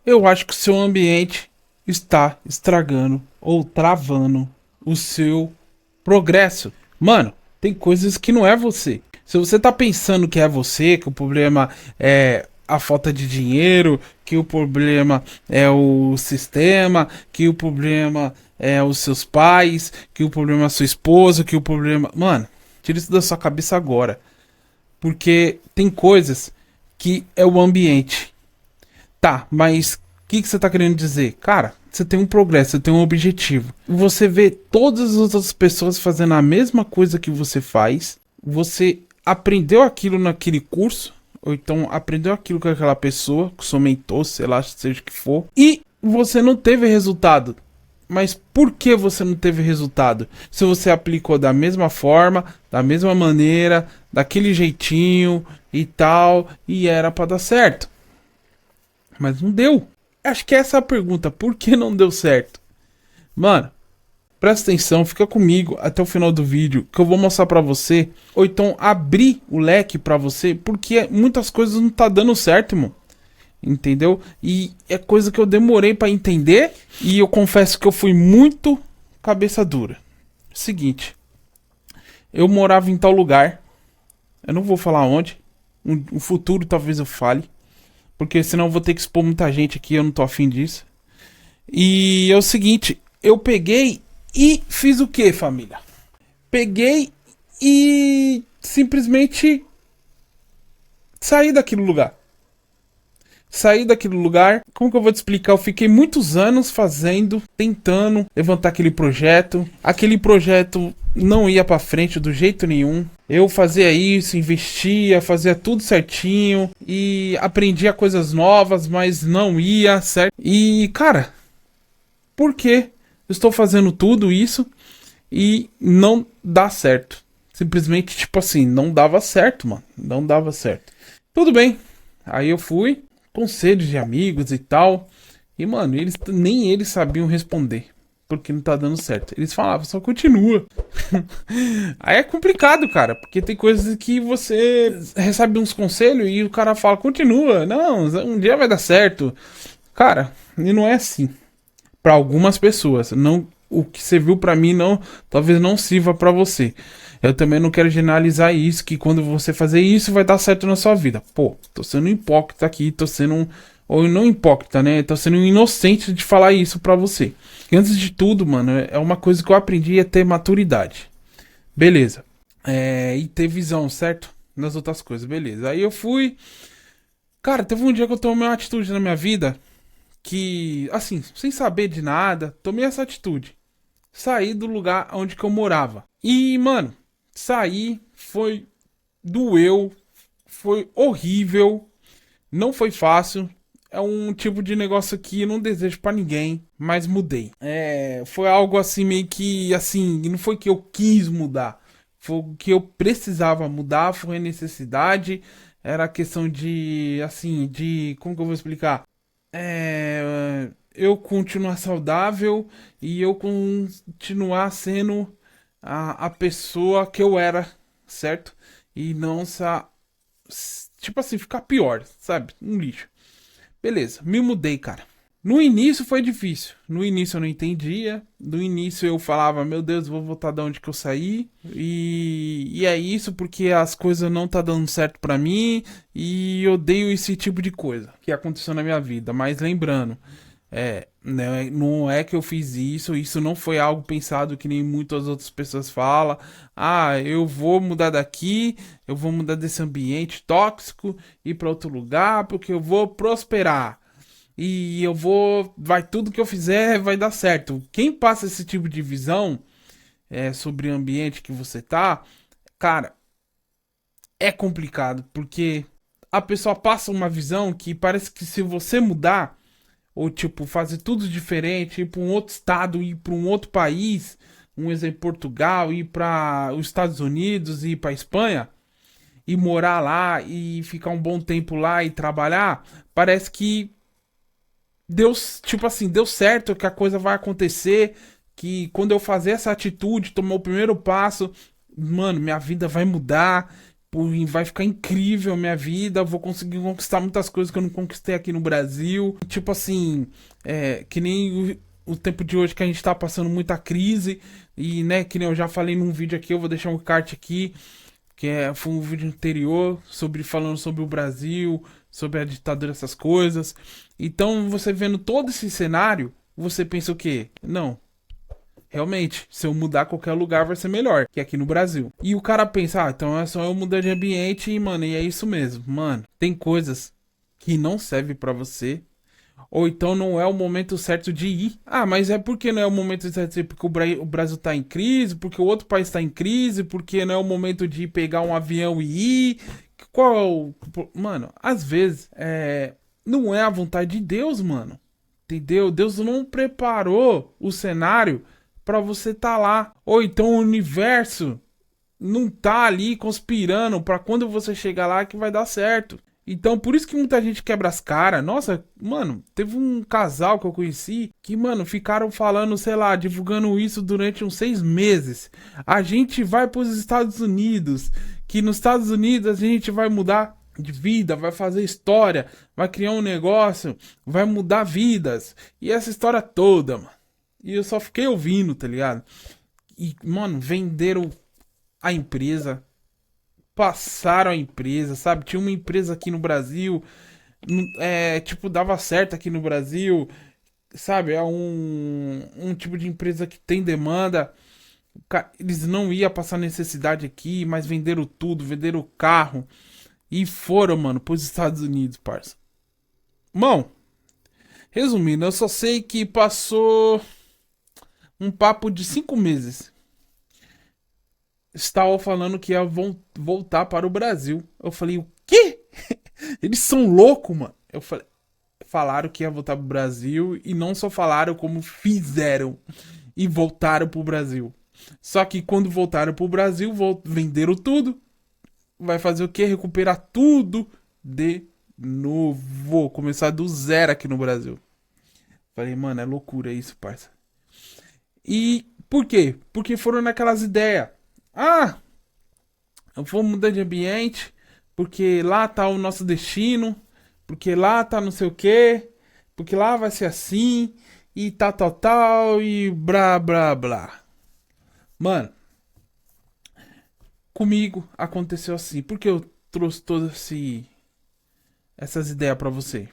Eu acho que o seu ambiente está estragando ou travando o seu progresso. Mano, tem coisas que não é você. Se você tá pensando que é você, que o problema é a falta de dinheiro, que o problema é o sistema, que o problema é os seus pais, que o problema é a sua esposa, que o problema. Mano, tira isso da sua cabeça agora. Porque tem coisas que é o ambiente. Tá, mas o que você tá querendo dizer? Cara, você tem um progresso, você tem um objetivo. Você vê todas as outras pessoas fazendo a mesma coisa que você faz. Você aprendeu aquilo naquele curso, ou então aprendeu aquilo com aquela pessoa, com seu mentor, sei lá, seja o que for, e você não teve resultado. Mas por que você não teve resultado? Se você aplicou da mesma forma, da mesma maneira, daquele jeitinho e tal, e era pra dar certo. Mas não deu. Acho que essa é a pergunta. Por que não deu certo? Mano, presta atenção, fica comigo até o final do vídeo que eu vou mostrar pra você. Ou então abrir o leque pra você, porque muitas coisas não tá dando certo, irmão. Entendeu? E é coisa que eu demorei pra entender. E eu confesso que eu fui muito cabeça dura. Seguinte, eu morava em tal lugar. Eu não vou falar onde. No futuro talvez eu fale. Porque senão eu vou ter que expor muita gente aqui, eu não tô afim disso. E é o seguinte, eu peguei e fiz o que, família? Peguei e simplesmente saí daquele lugar. Saí daquele lugar, como que eu vou te explicar? Eu fiquei muitos anos fazendo, tentando levantar aquele projeto. Aquele projeto não ia pra frente do jeito nenhum. Eu fazia isso, investia, fazia tudo certinho e aprendia coisas novas, mas não ia, certo? E, cara, por que eu estou fazendo tudo isso e não dá certo? Simplesmente, tipo assim, não dava certo, mano. Não dava certo. Tudo bem. Aí eu fui, conselhos de amigos e tal. E, mano, nem eles sabiam responder. Porque não tá dando certo. Eles falavam, só continua. Aí é complicado, cara. Porque tem coisas que você recebe uns conselhos e o cara fala, continua. Não, um dia vai dar certo. Cara, e não é assim. Pra algumas pessoas. Não, o que você viu pra mim não, talvez não sirva pra você. Eu também não quero generalizar isso, que quando você fazer isso vai dar certo na sua vida. Pô, tô sendo hipócrita aqui, tô sendo ou não hipócrita, né? Tô sendo inocente de falar isso pra você. E antes de tudo, mano, é uma coisa que eu aprendi a ter maturidade. Beleza. E ter visão, certo? Nas outras coisas, beleza. Aí eu fui. Cara, teve um dia que eu tomei uma atitude na minha vida que, assim, sem saber de nada, tomei essa atitude. Saí do lugar onde que eu morava. E, mano, saí, doeu, foi horrível, não foi fácil. É um tipo de negócio que eu não desejo pra ninguém, mas mudei. Foi algo assim meio que assim, não foi que eu quis mudar, foi o que eu precisava mudar, foi a necessidade, era questão de assim, de como que eu vou explicar? Eu continuar saudável e eu continuar sendo a pessoa que eu era, certo? E não tipo assim, ficar pior, sabe? Um lixo. Beleza, me mudei, cara. No início foi difícil. No início eu não entendia. No início eu falava, meu Deus, vou voltar de onde que eu saí. E é isso porque as coisas não tá dando certo pra mim. E eu odeio esse tipo de coisa que aconteceu na minha vida. Mas lembrando, né, não é que eu fiz isso não foi algo pensado que nem muitas outras pessoas falam. Ah, eu vou mudar daqui, eu vou mudar desse ambiente tóxico, ir para outro lugar, porque eu vou prosperar. E eu vou, vai tudo que eu fizer vai dar certo. Quem passa esse tipo de visão sobre o ambiente que você tá, cara, é complicado, porque a pessoa passa uma visão que parece que se você mudar ou tipo fazer tudo diferente, ir para um outro estado, ir para um outro país, um exemplo Portugal, ir para os Estados Unidos, ir para Espanha e morar lá e ficar um bom tempo lá e trabalhar, parece que deu, tipo assim, deu certo, que a coisa vai acontecer, que quando eu fazer essa atitude, tomar o primeiro passo, mano, minha vida vai mudar. pô, e vai ficar incrível a minha vida, vou conseguir conquistar muitas coisas que eu não conquistei aqui no Brasil. Tipo assim, que nem o tempo de hoje que a gente tá passando muita crise, e né, que nem eu já falei num vídeo aqui, eu vou deixar um card aqui, foi um vídeo anterior, falando sobre o Brasil, sobre a ditadura, essas coisas. Então, você vendo todo esse cenário, você pensa o quê? Não, realmente, se eu mudar qualquer lugar vai ser melhor que aqui no Brasil. E o cara pensa, então é só eu mudar de ambiente e, mano, e é isso mesmo. Mano, tem coisas que não servem pra você. Ou então não é o momento certo de ir. Ah, mas é porque não é o momento certo de ir? Porque o Brasil tá em crise, porque o outro país tá em crise, porque não é o momento de pegar um avião e ir. Qual é o... Mano, às vezes, não é a vontade de Deus, mano. Entendeu? Deus não preparou o cenário pra você tá lá. Ou então o universo não tá ali conspirando pra quando você chegar lá que vai dar certo. Então, por isso que muita gente quebra as caras. Nossa, mano, teve um casal que eu conheci que, mano, ficaram falando, sei lá, divulgando isso durante uns 6 meses. A gente vai pros Estados Unidos, que nos Estados Unidos a gente vai mudar de vida, vai fazer história, vai criar um negócio, vai mudar vidas. E essa história toda, mano. E eu só fiquei ouvindo, tá ligado? E, mano, venderam a empresa, passaram a empresa, sabe? Tinha uma empresa aqui no Brasil, tipo, dava certo aqui no Brasil, sabe? É um tipo de empresa que tem demanda. Eles não iam passar necessidade aqui, mas venderam tudo, venderam o carro e foram, mano, pros Estados Unidos, parça. Mão, resumindo, eu só sei que passou um papo de 5 meses. Estavam falando que ia voltar para o Brasil. Eu falei, o quê? Eles são loucos, mano. Eu falei, falaram que ia voltar pro Brasil e não só falaram como fizeram e voltaram pro Brasil. Só que quando voltaram pro Brasil, venderam tudo. Vai fazer o quê? Recuperar tudo de novo. Começar do zero aqui no Brasil. Falei, mano, é loucura isso, parça. E por quê? Porque foram naquelas ideias. Ah, eu vou mudar de ambiente, porque lá tá o nosso destino, porque lá tá não sei o quê, porque lá vai ser assim, e tal, e blá, blá, blá. Mano, comigo aconteceu assim, porque eu trouxe todas essas ideias pra você.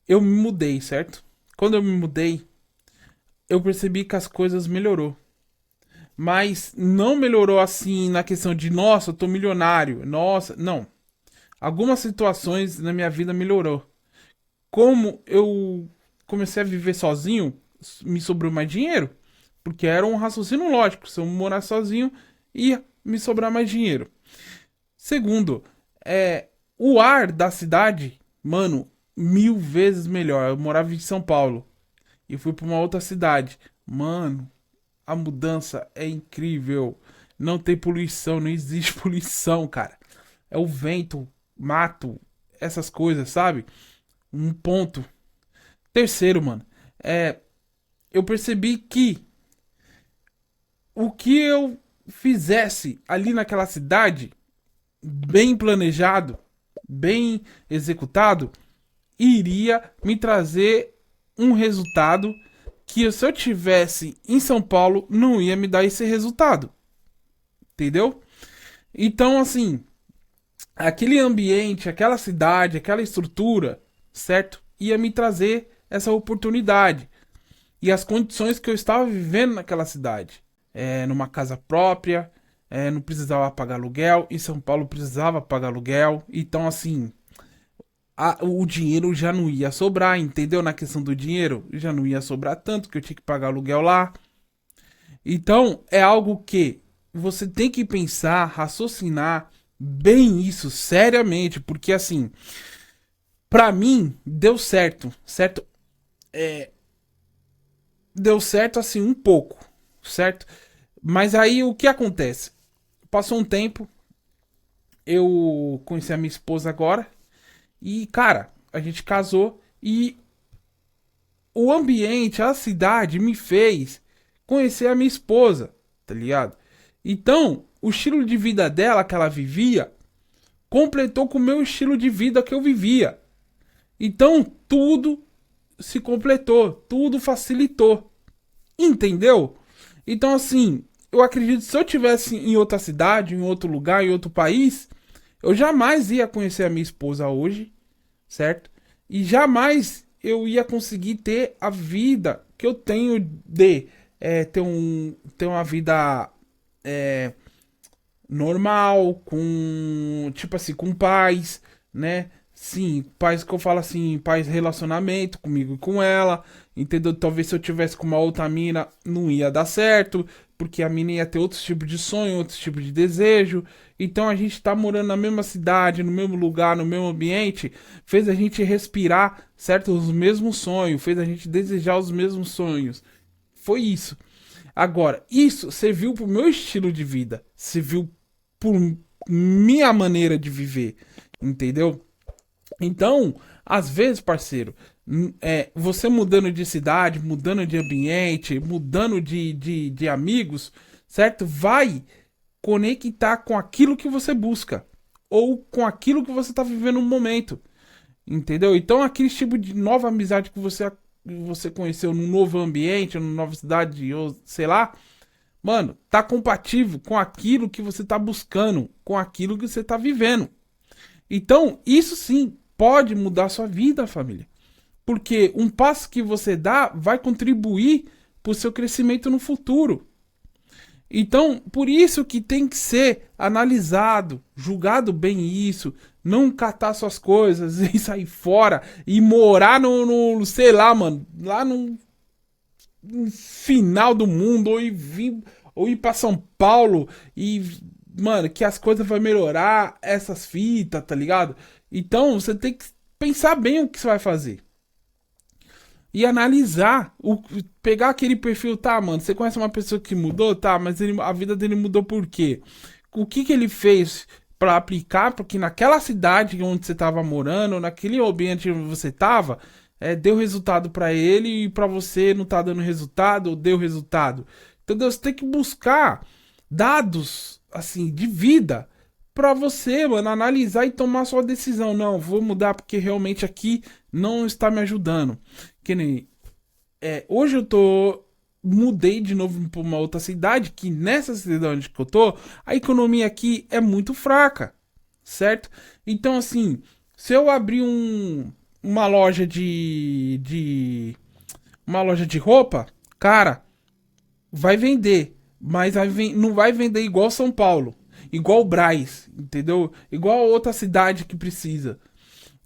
Eu me mudei, certo? Quando eu me mudei, eu percebi que as coisas melhorou. Mas não melhorou assim na questão de, nossa, eu tô milionário. Nossa, não. Algumas situações na minha vida melhorou. Como eu comecei a viver sozinho, me sobrou mais dinheiro. Porque era um raciocínio lógico. Se eu morar sozinho, ia me sobrar mais dinheiro. Segundo, o ar da cidade, mano, 1000 vezes melhor. Eu morava em São Paulo e fui pra uma outra cidade. Mano, a mudança é incrível. Não tem poluição, não existe poluição, cara. É o vento, mato, essas coisas, sabe? Um ponto. Terceiro, mano, eu percebi que o que eu fizesse ali naquela cidade, bem planejado, bem executado, iria me trazer um resultado que se eu tivesse em São Paulo não ia me dar esse resultado. Entendeu? Então, assim, aquele ambiente, aquela cidade, aquela estrutura, certo? Ia me trazer essa oportunidade. E as condições que eu estava vivendo naquela cidade. Numa casa própria, não precisava pagar aluguel. Em São Paulo precisava pagar aluguel. Então, assim, o dinheiro já não ia sobrar, entendeu? Na questão do dinheiro, já não ia sobrar tanto que eu tinha que pagar aluguel lá. Então, é algo que você tem que pensar, raciocinar bem isso, seriamente, porque assim, pra mim, deu certo, certo? Deu certo assim, um pouco, certo? Mas aí o que acontece? Passou um tempo, eu conheci a minha esposa agora, e cara, a gente casou e o ambiente, a cidade me fez conhecer a minha esposa, tá ligado? Então, o estilo de vida dela que ela vivia completou com o meu estilo de vida que eu vivia. Então tudo se completou, tudo facilitou. Entendeu? Então assim, eu acredito que se eu tivesse em outra cidade, em outro lugar, em outro país, eu jamais ia conhecer a minha esposa hoje, certo? E jamais eu ia conseguir ter a vida que eu tenho de ter uma vida é, normal, com, tipo assim, com paz, né? Sim, paz que eu falo assim, paz relacionamento comigo e com ela, entendeu? Talvez se eu tivesse com uma outra mina, não ia dar certo, porque a mina ia ter outros tipos de sonho, outros tipos de desejo. Então a gente tá morando na mesma cidade, no mesmo lugar, no mesmo ambiente, fez a gente respirar, certo? Os mesmos sonhos, fez a gente desejar os mesmos sonhos. Foi isso. Agora, isso serviu pro meu estilo de vida, serviu por minha maneira de viver, entendeu? Então, às vezes, parceiro, você mudando de cidade, mudando de ambiente, mudando de amigos, certo? Vai conectar com aquilo que você busca ou com aquilo que você tá vivendo no momento, entendeu? Então, aquele tipo de nova amizade que você conheceu num novo ambiente, numa nova cidade, ou sei lá, mano, tá compatível com aquilo que você tá buscando, com aquilo que você tá vivendo. Então, isso sim pode mudar a sua vida, família. Porque um passo que você dá vai contribuir para o seu crescimento no futuro. Então, por isso que tem que ser analisado, julgado bem isso, não catar suas coisas e sair fora e morar sei lá, mano, lá no final do mundo ou ir para São Paulo e, mano, que as coisas vão melhorar essas fitas, tá ligado? Então, você tem que pensar bem o que você vai fazer e analisar, pegar aquele perfil, tá, mano, você conhece uma pessoa que mudou, tá, mas a vida dele mudou por quê? O que que ele fez pra aplicar, porque naquela cidade onde você tava morando, naquele ambiente onde você tava, deu resultado pra ele e pra você não tá dando resultado, ou deu resultado. Entendeu? Você tem que buscar dados, assim, de vida pra você, mano, analisar e tomar sua decisão. Não, vou mudar porque realmente aqui não está me ajudando. Que nem hoje eu tô mudei de novo para uma outra cidade que nessa cidade onde que eu tô, a economia aqui é muito fraca, certo? Então assim, se eu abrir uma loja uma loja de roupa, cara, vai vender, mas não vai vender igual São Paulo, igual Brás, entendeu? Igual outra cidade que precisa.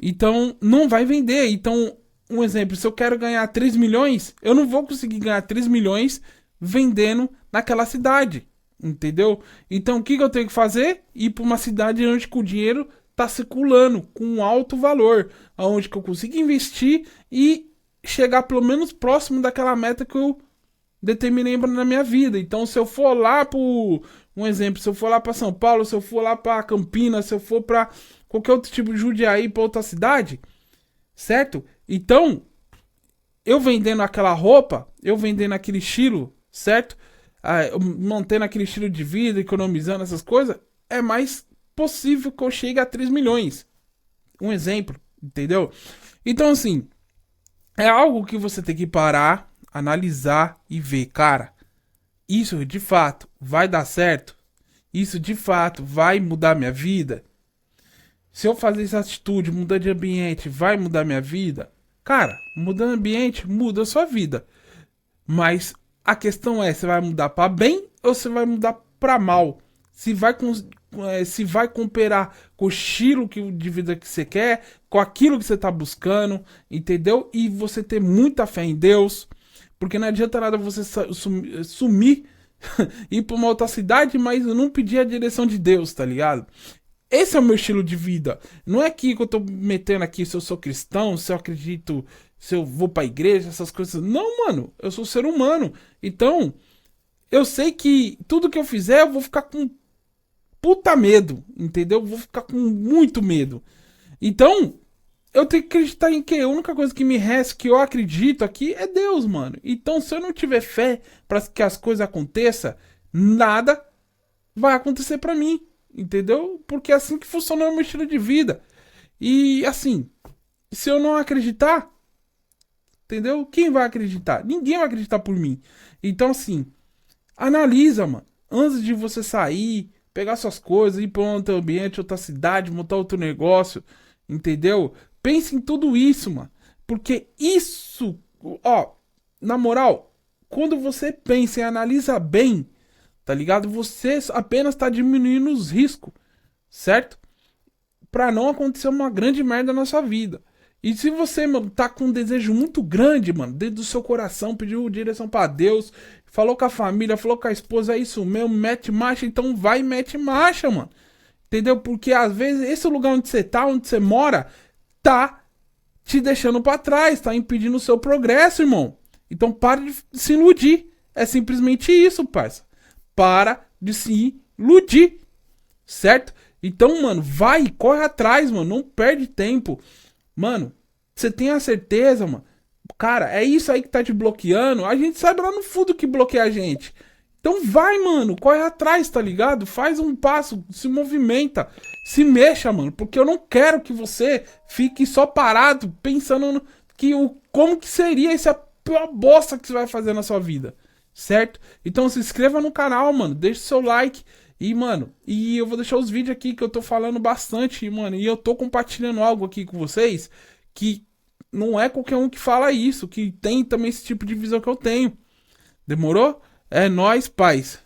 Então, não vai vender. Então, um exemplo, se eu quero ganhar 3 milhões, eu não vou conseguir ganhar 3 milhões vendendo naquela cidade, entendeu? Então, o que que eu tenho que fazer? Ir para uma cidade onde o dinheiro está circulando com um alto valor, onde que eu consigo investir e chegar pelo menos próximo daquela meta que eu determinei na minha vida. Então, se eu for lá pro um exemplo, se eu for lá para São Paulo, se eu for lá para Campinas, se eu for para qualquer outro tipo de Jundiaí, para outra cidade, certo? Então, eu vendendo aquela roupa, eu vendendo aquele estilo, certo? Mantendo aquele estilo de vida, economizando essas coisas, é mais possível que eu chegue a 3 milhões. Um exemplo, entendeu? Então, assim, é algo que você tem que parar, analisar e ver, cara, isso de fato vai dar certo? Isso de fato vai mudar minha vida? Se eu fazer essa atitude, mudar de ambiente, vai mudar minha vida? Cara, mudar de ambiente muda a sua vida. Mas a questão é, você vai mudar para bem ou você vai mudar para mal? Se vai cooperar com o estilo de vida que você quer, com aquilo que você tá buscando, entendeu? E você ter muita fé em Deus, porque não adianta nada você sumir, ir pra uma outra cidade, mas não pedir a direção de Deus, tá ligado? Esse é o meu estilo de vida. Não é aqui que eu tô metendo aqui se eu sou cristão, se eu acredito, se eu vou pra igreja, essas coisas. Não, mano, eu sou ser humano. Então, eu sei que tudo que eu fizer eu vou ficar com puta medo, entendeu? Eu vou ficar com muito medo. Então, eu tenho que acreditar em quê? A única coisa que me resta, que eu acredito aqui, é Deus, mano. Então, se eu não tiver fé para que as coisas aconteçam, nada vai acontecer pra mim, entendeu? Porque é assim que funciona o meu estilo de vida. E assim, se eu não acreditar, entendeu? Quem vai acreditar? Ninguém vai acreditar por mim. Então assim, analisa, mano. Antes de você sair, pegar suas coisas, ir para outro ambiente, outra cidade, montar outro negócio, entendeu? Pense em tudo isso, mano. Porque isso, ó, na moral, quando você pensa e analisa bem, tá ligado? Você apenas tá diminuindo os riscos, certo? Pra não acontecer uma grande merda na sua vida. E se você, mano, tá com um desejo muito grande, mano, dentro do seu coração, pediu direção pra Deus, falou com a família, falou com a esposa, é isso mesmo, mete marcha, então vai e mete marcha, mano. Entendeu? Porque às vezes esse lugar onde você tá, onde você mora, tá te deixando pra trás, tá impedindo o seu progresso, irmão. Então para de se iludir. É simplesmente isso, parça. Para de se iludir, certo? Então, mano, vai, corre atrás, mano, não perde tempo. Mano, você tem a certeza, mano? Cara, é isso aí que tá te bloqueando. A gente sabe lá no fundo que bloqueia a gente. Então vai, mano, corre atrás, tá ligado? Faz um passo, se movimenta, se mexa, mano, porque eu não quero que você fique só parado pensando que o como que seria essa pior bosta que você vai fazer na sua vida, certo? Então se inscreva no canal, mano, deixa o seu like e, mano, e eu vou deixar os vídeos aqui que eu tô falando bastante, mano, e eu tô compartilhando algo aqui com vocês que não é qualquer um que fala isso, que tem também esse tipo de visão que eu tenho. Demorou? É nóis, paz.